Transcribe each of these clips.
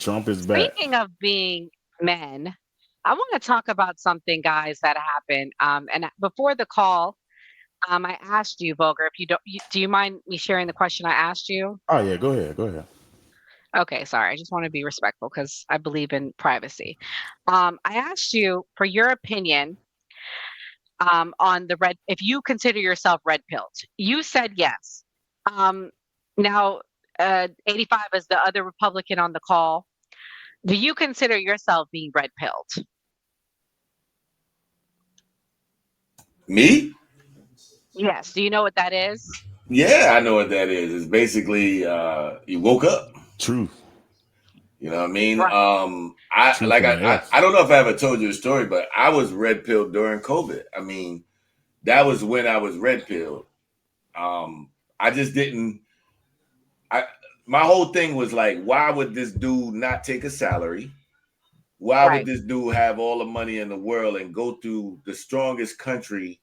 Trump is back. Speaking of being men, I want to talk about something, guys, that happened. And before the call, I asked you, Volker, if you don't, do you mind me sharing the question I asked you? Oh yeah, go ahead, go ahead. Okay, sorry. I just want to be respectful because I believe in privacy. I asked you for your opinion on the red, if you consider yourself red pilled. You said yes. Um, now, 85 is the other Republican on the call. Do you consider yourself being red pilled? Me? Yes. Do you know what that is? Yeah, I know what that is. It's basically you woke up. Truth, You know what I mean? Right. I truth like in the I F. don't know if I ever told you a story, but I was red pilled during COVID. I mean, that was when I was red pilled. I just didn't. I My whole thing was like, why would this dude not take a salary? Why would Right. this dude have all the money in the world and go through the strongest country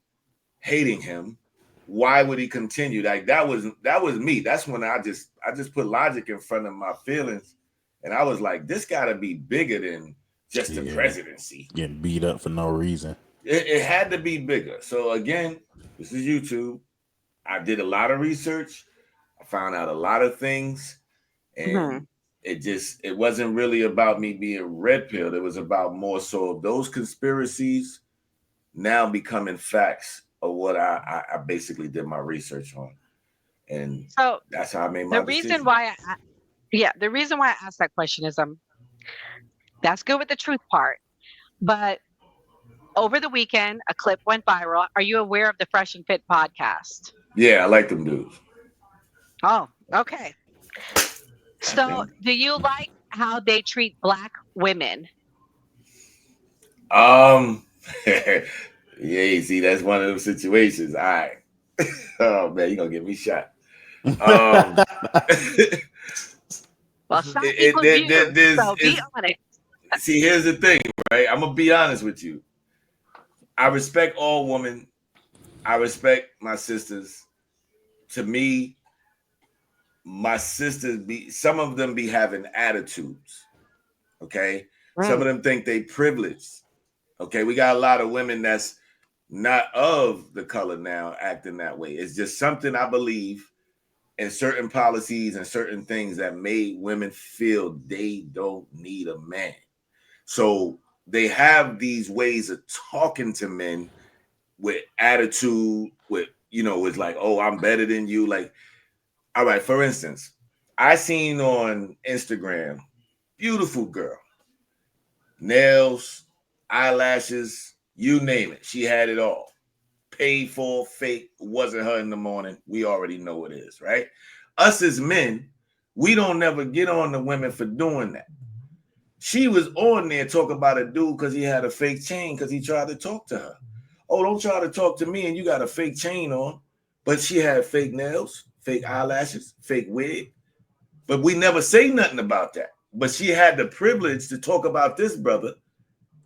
hating him? Why would he continue? Like that was me. That's when I just put logic in front of my feelings, and I was like, this got to be bigger than just the Yeah, presidency. getting beat up for no reason. It had to be bigger. So again, this is YouTube. I did a lot of research. I found out a lot of things, Mhm. and it wasn't really about me being red pilled. It was about more so of those conspiracies now becoming facts of what I basically did my research on, and So that's how I made the my reason decision. why yeah, the reason why I asked that question is that's good with the truth part. But over the weekend, a clip went viral. Are you aware of the Fresh and Fit podcast? Yeah, I like them dudes. Oh, okay. I So think. do you like how they treat black women? Um, yeah, you see, that's one of those situations. All right. Oh man, you gonna get me shot. Um, it, Well, shot it equals there, views, there's so be is honest. see. Here's the thing, right? I'm gonna be honest with you. I respect all women. I respect my sisters. To me, my sisters be some of them be having attitudes. Okay, some of Mm. them think they privileged. Okay, we got a lot of women that's not of the color now acting that way. It's just something I believe in certain policies and certain things that made women feel they don't need a man. So they have these ways of talking to men with attitude, with it's like, oh, I'm better than you. Like, all right, for instance, I seen on Instagram, beautiful girl, nails, eyelashes, you name it. She had it all. Paid for, fake, wasn't her in the morning. We already know it is, right? Us as men, we don't never get on the women for doing that. She was on there talking about a dude because he had a fake chain because he tried to talk to her. Oh, don't try to talk to me and you got a fake chain on. But she had fake nails, fake eyelashes, fake wig. But we never say nothing about that. But she had the privilege to talk about this brother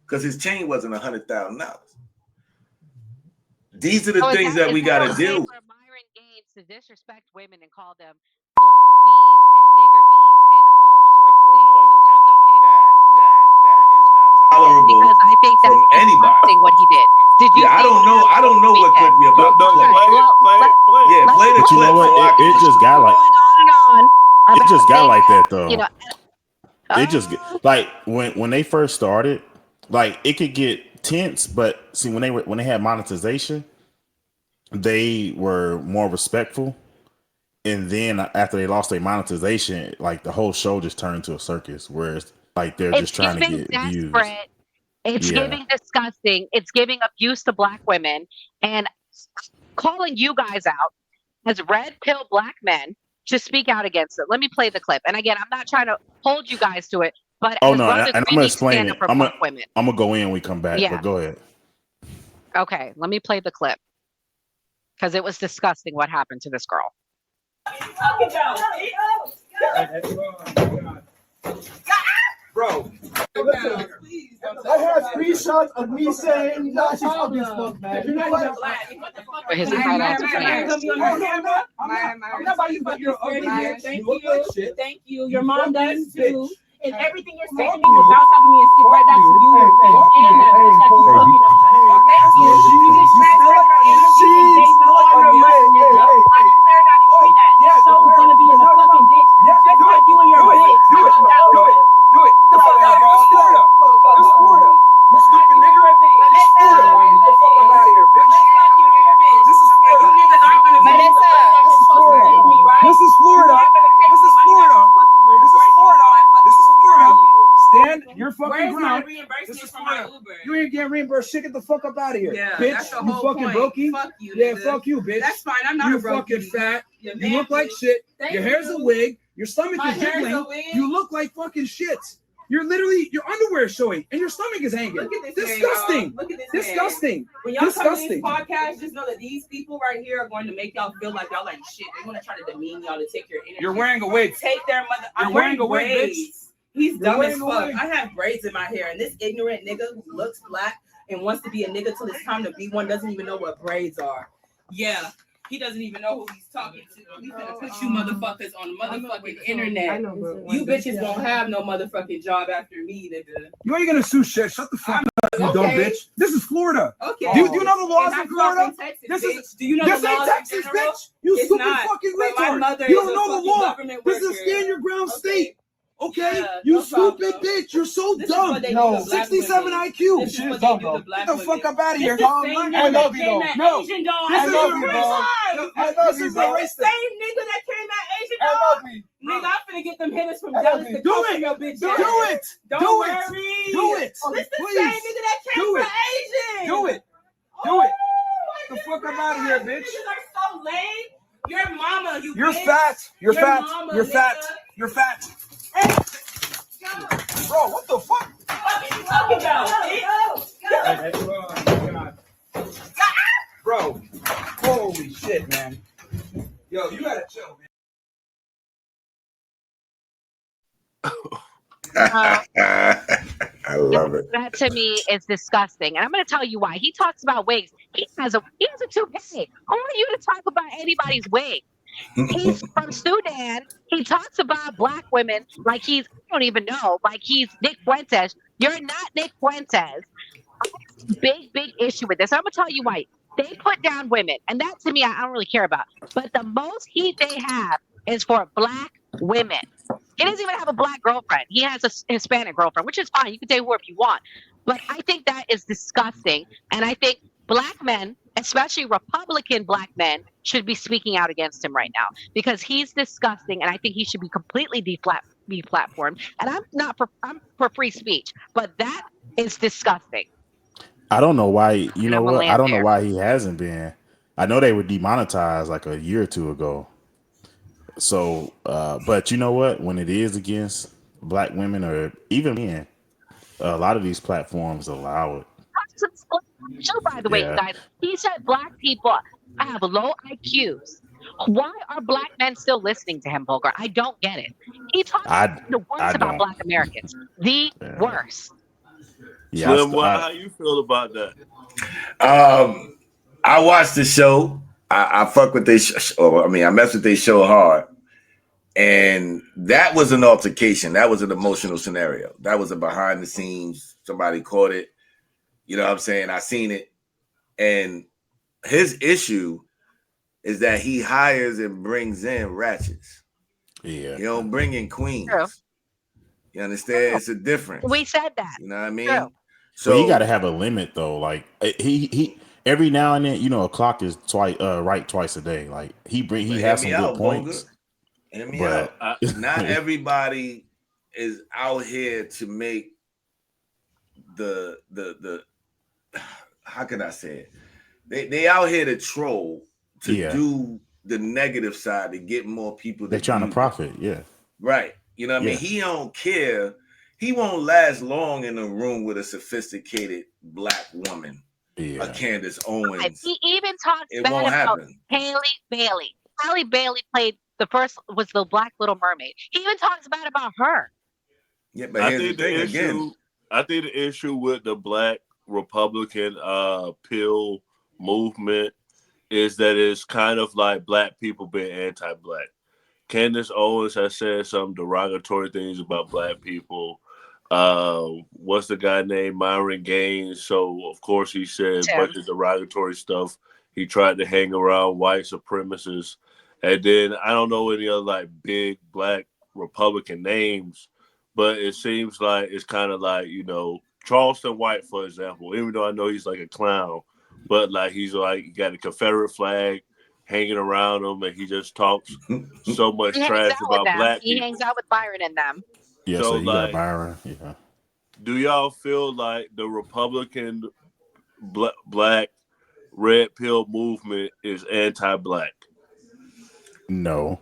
because his chain wasn't $100,000. These are the So is things that that is we that got to okay deal with. for Myron Gaines to disrespect women and call them black bees and nigger bees and all sorts of things? No, So that's okay for him to say that. that is Yeah, I not said it tolerable because I think from that's anybody. disgusting what he did. Did you Yeah, I see don't what know. I happened over don't the know what clip weekend? you're Yo, about to no, All play. right. Well, Yeah, let play the the but you know clip clip what? so play I can. It because just you got were like going on it about just got things like that that though. It just uh, like when they first started, like it could get tense, but see when they had monetization, they were more respectful. And then after they lost their monetization, like the whole show just turned into a circus, where it's like they're it's just trying to giving get views. desperate. It's Yeah. giving disgusting. It's giving abuse to black women and calling you guys out as red pill black men to speak out against it. Let me play the clip. And again, I'm not trying to hold you guys to it, but Oh as no, brothers, and we I'm gonna need to explain stand up it. for black women. I'm gonna go in when we come back, Yeah. but go ahead. Okay. Let me play the clip because it was disgusting what happened to this girl. Bro, I have screenshots of me saying, "Nah, she's ugly as fuck, man." You know what? But his tight ass pants. I'm not about you, but you're ugly. Thank You look like you. shit. Thank you. Your mom does too. And everything you're saying to me will bounce off of me and stick right back to you and that bitch that you're looking on. Okay? You just transferred your energy and gave me all your money, nigga. I just better not agree that. This show is gonna be in the fucking bitch. Just like you and your bitch. Do it. Get the fuck out of here. It's Florida. You stupid nigga. It's Florida. Get the fuck out of here, bitch. This is Florida. You niggas aren't gonna This is Florida. This is Florida. This is Florida. This is Florida. This is Florida. Stand your fucking ground. This is Florida. You ain't getting reimbursed. Shit, get the fuck up out of here, bitch. You fucking brokey. Fuck you. Yeah, fuck you, bitch. That's fine. I'm not you a brokey. fucking fat. You look like shit. Your hair's a wig. Your stomach is jiggling. You look like fucking shit. You're literally, your underwear is showing and your stomach is hanging. Look at this disgusting. Man, look at this disgusting. Man. When y'all come to this podcast, just know that these people right here are going to make y'all feel like y'all ain't shit. They're going to try to demean y'all to take your energy. You're wearing a wig. Take their mother. I'm wearing a wig, bitch. He's dumb as fuck. I have braids in my hair, and this ignorant nigga who looks black and wants to be a nigga till it's time to be one doesn't even know what braids are. Yeah. He doesn't even know who he's talking to. He's gonna put you motherfuckers on the motherfucking internet. You bitches won't have no motherfucking job after me, nigga. You ain't gonna sue shit. Shut the fuck up, you dumb bitch. This is Florida. Okay. Do you know the laws in Florida? This is. Do you know the laws Texas, in general? bitch. You It's stupid not. fucking But my retard. mother You is don't a know the fucking law. government This is worker. stand your ground state. Okay, Yeah, you no stupid problem. bitch. You're so This is dumb. what they do No, to black 67 women. IQ. This is Shit what is they dumb, do bro. to black Get the fuck women. up out of here, This dog. is the same I nigga love that you, came though. at No, Asian dog. this is I a love you, racist. dog. I love you, This is bro. the same nigga that came at Asian I dog. love you. Nigga, I'm finna get them hitters from I love Dallas you. to Do come it. for your bitch. Do ass. it. Don't Do worry. it. Do it. This the Please. same nigga that came Do for it. Asian. Do it. Do Oh, it. Get the fuck up out of here, bitch. Niggas are so lame. Your mama, you You're bitch. fat. You're Your fat. mama, You're fat. nigga. You're fat. Bro, what the fuck? What are you talking about? Bro, holy shit, man. Yo, you gotta chill, man. I love it. That to me is disgusting. And I'm going to tell you why. He talks about wigs. He has a toupee. Who are you to talk about anybody's wig? He's from Sudan. He talks about black women like I don't even know, like he's Nick Fuentes. You're not Nick Fuentes. I have a big issue with this. I'm going to tell you why. They put down women. And that to me, I don't really care about. But the most heat they have is for black women. He doesn't even have a black girlfriend. He has a Hispanic girlfriend, which is fine. You can date whoever you want. But I think that is disgusting. And I think black men, especially Republican black men, should be speaking out against him right now because he's disgusting. And I think he should be completely deplatformed. And I'm for free speech, but that is disgusting. I don't know why. You know I'm gonna what? I land don't know there. why he hasn't been. I know they were demonetized like a year or two ago. So, but you know what? When it is against black women or even men, a lot of these platforms allow it. Show, by the way, you Yeah. guys, he said black people have low IQs. Why are black men still listening to him, Volker? I don't get it. He talks the worst I about don't. black Americans. The worst. Yeah, Slim, how you feel about that? I watched the show. I fuck with they show. I mean, I mess with they show hard. And that was an altercation. That was an emotional scenario. That was a behind the scenes. Somebody caught it. You know what I'm saying? I seen it. And his issue is that he hires and brings in ratchets. Yeah. He don't bring in queens. True. You understand? True. It's a difference. We said that. You know what I mean? True. So you got to have a limit though. Like he every now and then, a clock is right twice a day. Like he has some good points. Hear me But out. Not everybody is out here to make the how can I say it? They out here to troll, to do the negative side, to get more people. They're trying to profit. Yeah. Right. You know what I mean? He don't care. He won't last long in a room with a sophisticated black woman. Yeah. A Candace Owens. He even talks It bad won't about happen. Halle Bailey. Halle Bailey played was the Black Little Mermaid. He even talks bad about her. Yeah, but here's the thing again. I think the issue with the Black Republican pill movement is that it's kind of like black people being anti-black. Candace Owens has said some derogatory things about black people. What's the guy named Myron Gaines? So of course he said a bunch Tim. of derogatory stuff. He tried to hang around white supremacists, and then I don't know any other like big black Republican names, but it seems like it's kind of like Charleston White, for example. Even though I know he's like a clown, but like he's like he got a Confederate flag hanging around him, and he just talks so much He hangs trash out with about them. black He hangs people. out with Byron and them. Yeah, So so you got like, Byron. Yeah. do y'all feel like the Republican black red pill movement is anti-black? No.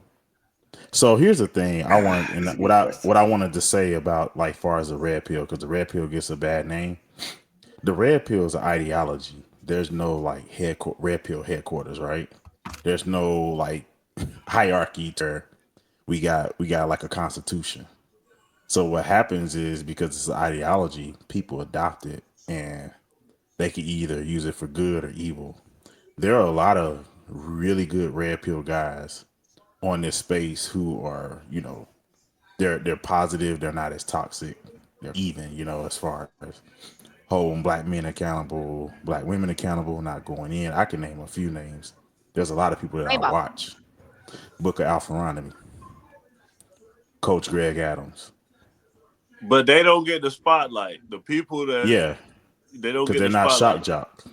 So here's the thing I wanted, and That's a good question. what I wanted to say about like far as the red pill, because the red pill gets a bad name. The red pill is an ideology. There's no like red pill headquarters, right? There's no like hierarchy to we got like a constitution. So what happens is because it's an ideology, people adopt it and they can either use it for good or evil. There are a lot of really good red pill guys on this space who are, they're positive, they're not as toxic, they're even, as far as holding black men accountable, black women accountable, not going in. I can name a few names. There's a lot of people that I Name them. watch. Book of Alpharonomy, Coach Greg Adams. But they don't get the spotlight. The people that Yeah, they don't because get they're the not shock spotlight. jocks.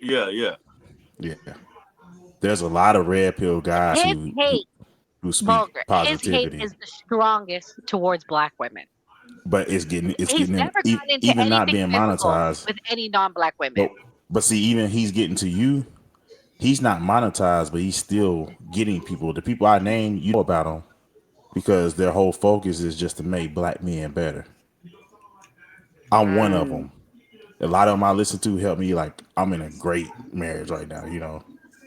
Yeah, yeah. Yeah. There's a lot of red pill guys His who hate, who speak vulgar. His hate positivity, is the strongest towards black women. but it's getting He's him never gotten into even not anything being physical monetized. with any non-black women. But see, even he's getting to you. He's not monetized, but he's still getting people. The people I name, you know about them because their whole focus is just to make black men better. I'm one of Mm, them. A lot of them I listen to help me. Like I'm in a great marriage right now,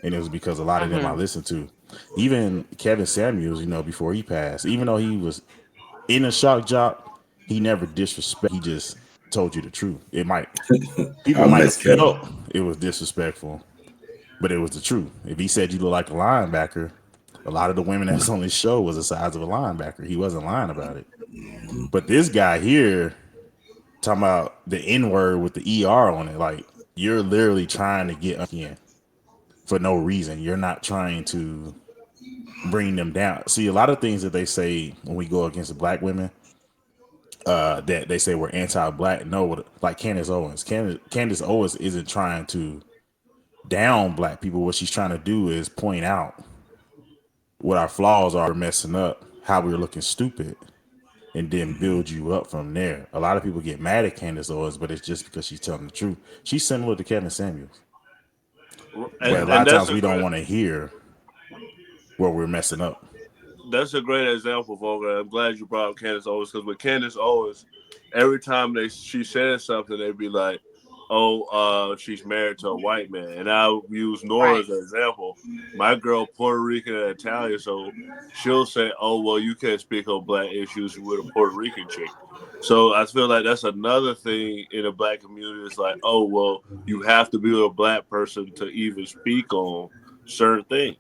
and it was because a lot of them I hmm listened to. Even Kevin Samuels, before he passed, even though he was in a shock jock, he never disrespect. He just told you the truth. People I might have miss Kevin. felt it was disrespectful, but it was the truth. If he said you look like a linebacker, a lot of the women that's on his show was the size of a linebacker. He wasn't lying about it. But this guy here talking about the N word with the ER on it, like you're literally trying to get in for no reason. You're not trying to bring them down. See, a lot of things that they say when we go against the black women, that they say we're anti-black. No, like Candace Owens. Candace Owens isn't trying to down black people. What she's trying to do is point out what our flaws are, messing up, how we're looking stupid, and then build you up from there. A lot of people get mad at Candace Owens, but it's just because she's telling the truth. She's similar to Kevin Samuels, but a lot And of times we don't want to hear where we're messing up. that's a great example, Volga. I'm glad you brought up Candace Owens because with Candace Owens, every time she says something, they'd be like, "Oh, she's married to a white man." And I'll use Nora right. as an example. My girl, Puerto Rican and Italian, so she'll say, "Oh, well, you can't speak on black issues with a Puerto Rican chick." So I feel like that's another thing in the black community. It's like, oh, well, you have to be with a black person to even speak on certain things.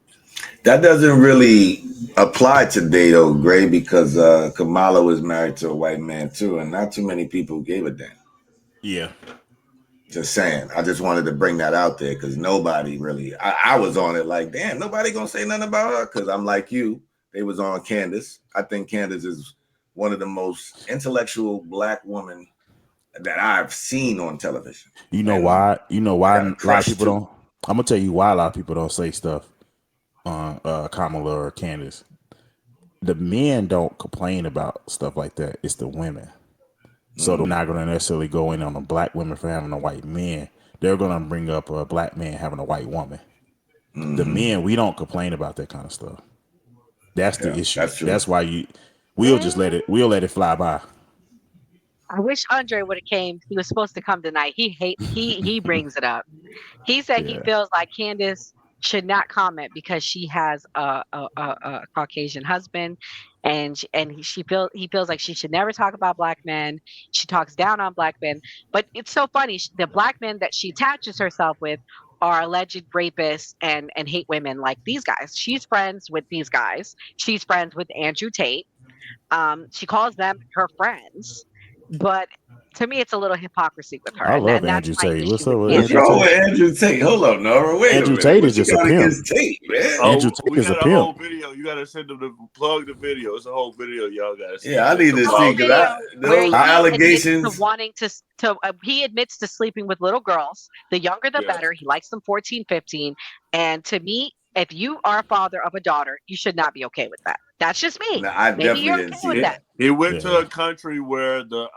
That doesn't really apply today, though, Gray, because Kamala was married to a white man too, and not too many people gave a damn. Yeah, Just saying. I just wanted to bring that out there because nobody really. I was on it like, damn, nobody gonna say nothing about her because I'm like you. They was on Candace. I think Candace is one of the most intellectual black women that I've seen on television, you know and why? You know I why got a a lot of crush people too. don't. I'm gonna tell you why a lot of people don't say stuff on Kamala or Candace. The men don't complain about stuff like that. It's the women. So they're Mm, not going to necessarily go in on a black woman for having a white man. They're going to bring up a black man having a white woman. The mm-hmm. men, we don't complain about that kind of stuff. That's the Yeah, issue. that's true. That's why we'll just Mm, we'll let it fly by. I wish Andre would have came. He was supposed to come tonight. He brings it up. He said he Yeah. feels like Candace should not comment because she has a Caucasian husband, and he feels like she should never talk about black men. She talks down on black men, but it's so funny. The black men that she attaches herself with are alleged rapists and hate women like these guys. She's friends with these guys. She's friends with Andrew Tate. She calls them her friends, but to me, it's a little hypocrisy with her, I love and that's Andrew my Tate. What's issue up with with What's Andrew Andrew. wrong with Tate? Andrew Tate? Hold on, Nora. Wait a Andrew minute. Tate What is you just a got pimp. against Tate, man? Andrew Oh, Tate we is a got a whole pimp. video. You gotta send them to plug the video. It's a whole video. Y'all gotta see. Yeah, I need to The whole see because video where those he admits to allegations. wanting to he admits to sleeping with little girls. The younger the Yeah. better. He likes them 14, 15. And to me, if you are a father of a daughter, you should not be okay with that. That's just me. No, I Maybe definitely you're didn't okay see with that. that. He went to Yeah. a country where the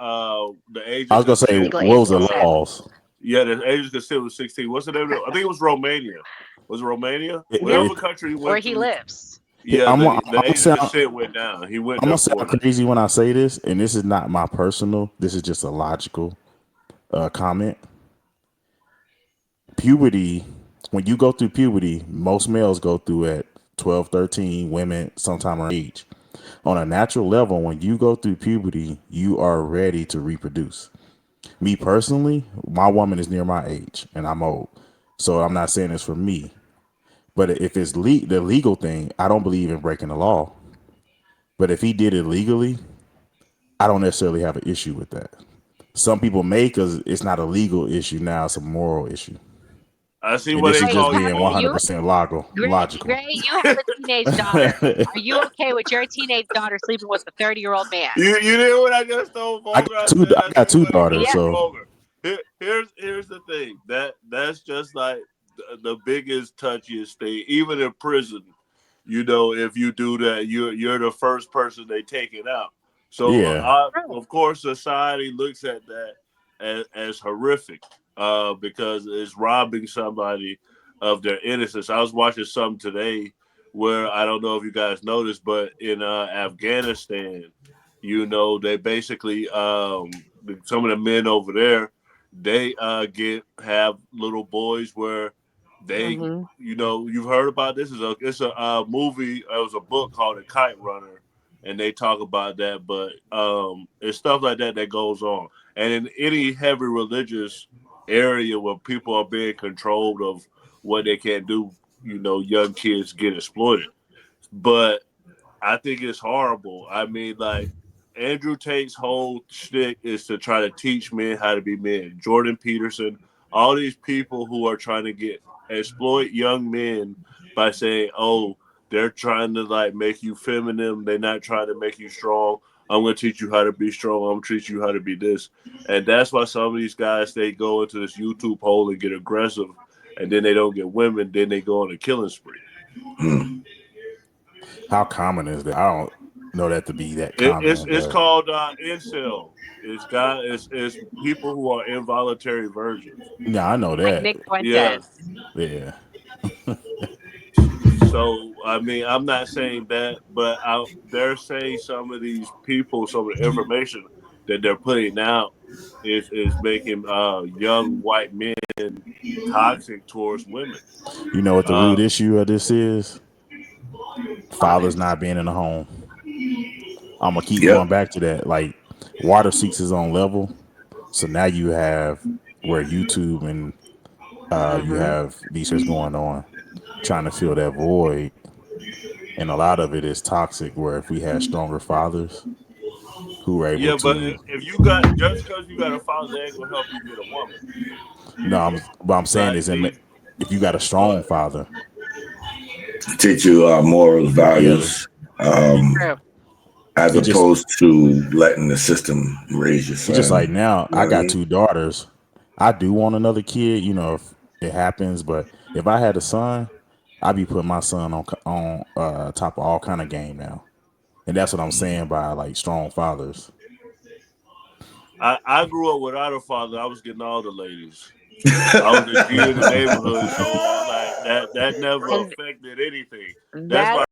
age I of was gonna say, consent. Legal what age was the consent. laws? Yeah, the age of consent was 16. What's the name? I think it was Romania. Was it Romania? Yeah, Whatever country he where went he to. lives. Yeah, I'm the gonna age of sound consent went down. He went I'm there gonna for sound it. crazy when I say this, and this is not my personal. This is just a logical comment. Puberty, when you go through puberty, most males go through at 12, 13, women sometime around age. On a natural level, when you go through puberty, you are ready to reproduce. Me personally, my woman is near my age and I'm old. So I'm not saying this for me. But if it's the legal thing, I don't believe in breaking the law. But if he did it legally, I don't necessarily have an issue with that. Some people may because it's not a legal issue now, it's a moral issue. I see And what this they is Gray, just call you you have being a you vulgar. 100% logical. Gray, you have a teenage daughter. Are you okay with your teenage daughter sleeping with a 30-year-old man? You did what I just told I vulgar. got I two. said I I got see two what they daughters, call Yeah. you so vulgar. Here's the thing. That's just like the biggest touchiest thing. Even in prison, if you do that, you're the first person they take it out. So yeah. of course, society looks at that as horrific because it's robbing somebody of their innocence. I was watching something today where I don't know if you guys noticed, but in Afghanistan, they basically some of the men over there they have little boys where they Hmm. you've heard about this. It's a movie. It was a book called A Kite Runner, and they talk about that. But it's stuff like that that goes on, and in any heavy religious area where people are being controlled of what they can do, young kids get exploited. But I think it's horrible. I mean, like Andrew Tate's whole shtick is to try to teach men how to be men. Jordan Peterson, all these people who are trying to exploit young men by saying, "Oh, they're trying to like make you feminine. They're not trying to make you strong. I'm going to teach you how to be strong. I'm going to teach you how to be this." And that's why some of these guys they go into this YouTube hole and get aggressive, and then they don't get women. Then they go on a killing spree. How common is that? I don't know that to be that It's common, it's but called incel. It's people who are involuntary virgins. yeah, I know Like that. Nick Yeah. Fuentes. Yeah, So I mean, I'm not saying that, but they're saying some of these people, some of the information that they're putting out is making young white men toxic towards women. you know what the Uh, root issue of this is? Fathers Fathers. not being in the home. I'm gonna keep Yep. going back to that. Like water seeks its own level, so now you have where YouTube and you Hmm. have these things going on, trying to fill that void, and a lot of it is toxic. Where if we had stronger fathers who were able yeah, but to, if you got just because you got a father, that ain't gonna help you get a woman. no, what I'm saying Like is, these, if you got a go strong ahead. father, Teach you morals, yeah, values, True. as it just opposed to letting the system raise your it's just like son. now You know I what I got mean? two daughters. I do want another kid, if it happens, but if I had a son, I'd be putting my son on top of all kind of game now. And that's what I'm saying by like strong fathers. I grew up without a father. I was getting all the ladies. I was a G in the neighborhood, so like that never And affected anything. That's that why